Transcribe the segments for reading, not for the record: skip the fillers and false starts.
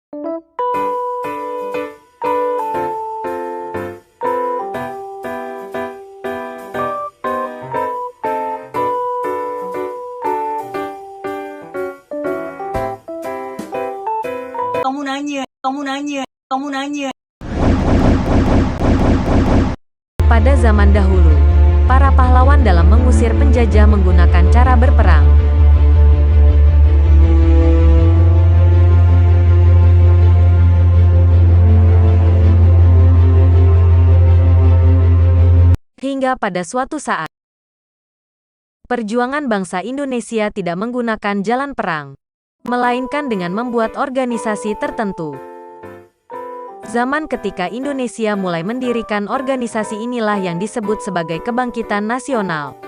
Kamu nanya, kamu nanya, kamu nanya. Pada zaman dahulu, para pahlawan dalam mengusir penjajah menggunakan cara berperang. Hingga pada suatu saat, perjuangan bangsa Indonesia tidak menggunakan jalan perang, melainkan dengan membuat organisasi tertentu. Zaman ketika Indonesia mulai mendirikan organisasi inilah yang disebut sebagai kebangkitan nasional.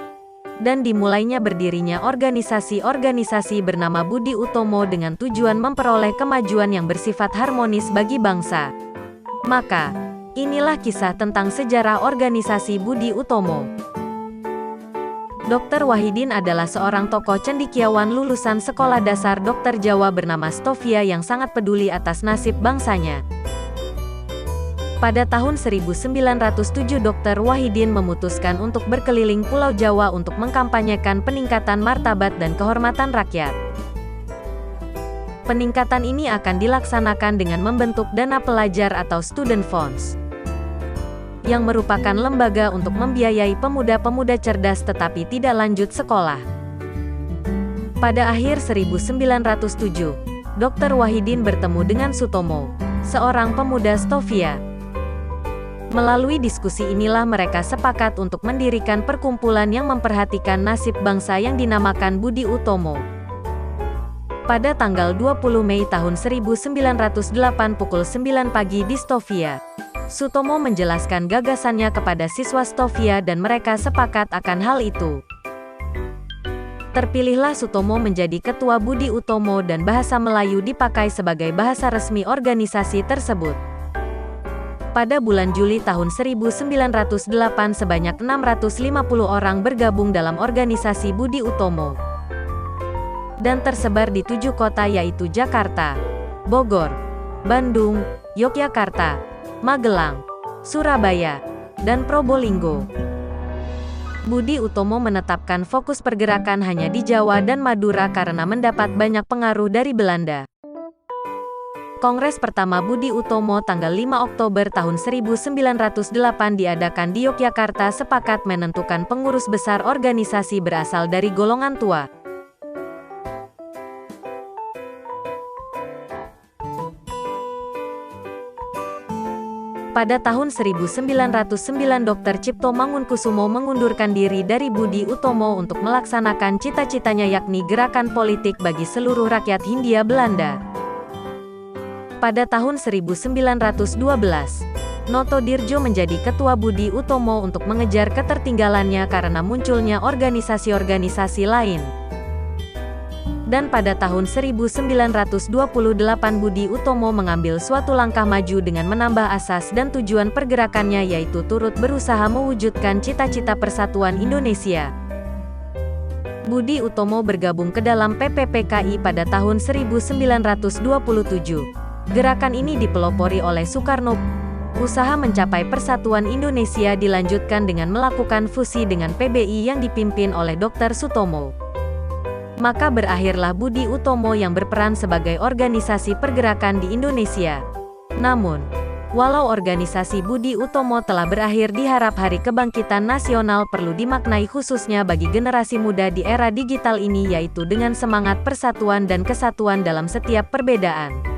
Dan dimulainya berdirinya organisasi-organisasi bernama Budi Utomo dengan tujuan memperoleh kemajuan yang bersifat harmonis bagi bangsa. Maka, inilah kisah tentang sejarah organisasi Budi Utomo. Dr. Wahidin adalah seorang tokoh cendekiawan lulusan sekolah dasar dokter Jawa bernama Stovia yang sangat peduli atas nasib bangsanya. Pada tahun 1907 Dr. Wahidin memutuskan untuk berkeliling Pulau Jawa untuk mengkampanyekan peningkatan martabat dan kehormatan rakyat. Peningkatan ini akan dilaksanakan dengan membentuk dana pelajar atau student funds, yang merupakan lembaga untuk membiayai pemuda-pemuda cerdas tetapi tidak lanjut sekolah. Pada akhir 1907, Dr. Wahidin bertemu dengan Sutomo, seorang pemuda Stovia. Melalui diskusi inilah mereka sepakat untuk mendirikan perkumpulan yang memperhatikan nasib bangsa yang dinamakan Budi Utomo. Pada tanggal 20 Mei tahun 1908 pukul 9 pagi di Stovia, Sutomo menjelaskan gagasannya kepada siswa Stovia dan mereka sepakat akan hal itu. Terpilihlah Sutomo menjadi ketua Budi Utomo dan bahasa Melayu dipakai sebagai bahasa resmi organisasi tersebut. Pada bulan Juli tahun 1908 sebanyak 650 orang bergabung dalam organisasi Budi Utomo. Dan tersebar di 7 kota yaitu Jakarta, Bogor, Bandung, Yogyakarta, Magelang, Surabaya, dan Probolinggo. Budi Utomo menetapkan fokus pergerakan hanya di Jawa dan Madura karena mendapat banyak pengaruh dari Belanda. Kongres pertama Budi Utomo tanggal 5 Oktober tahun 1908 diadakan di Yogyakarta sepakat menentukan pengurus besar organisasi berasal dari golongan tua. Pada tahun 1909 Dr. Cipto Mangunkusumo mengundurkan diri dari Budi Utomo untuk melaksanakan cita-citanya yakni gerakan politik bagi seluruh rakyat Hindia Belanda. Pada tahun 1912, Noto Dirjo menjadi ketua Budi Utomo untuk mengejar ketertinggalannya karena munculnya organisasi-organisasi lain. Dan pada tahun 1928 Budi Utomo mengambil suatu langkah maju dengan menambah asas dan tujuan pergerakannya yaitu turut berusaha mewujudkan cita-cita persatuan Indonesia. Budi Utomo bergabung ke dalam PPPKI pada tahun 1927. Gerakan ini dipelopori oleh Soekarno. Usaha mencapai persatuan Indonesia dilanjutkan dengan melakukan fusi dengan PBI yang dipimpin oleh Dr. Sutomo. Maka berakhirlah Budi Utomo yang berperan sebagai organisasi pergerakan di Indonesia. Namun, walau organisasi Budi Utomo telah berakhir diharap Hari Kebangkitan Nasional perlu dimaknai khususnya bagi generasi muda di era digital ini yaitu dengan semangat persatuan dan kesatuan dalam setiap perbedaan.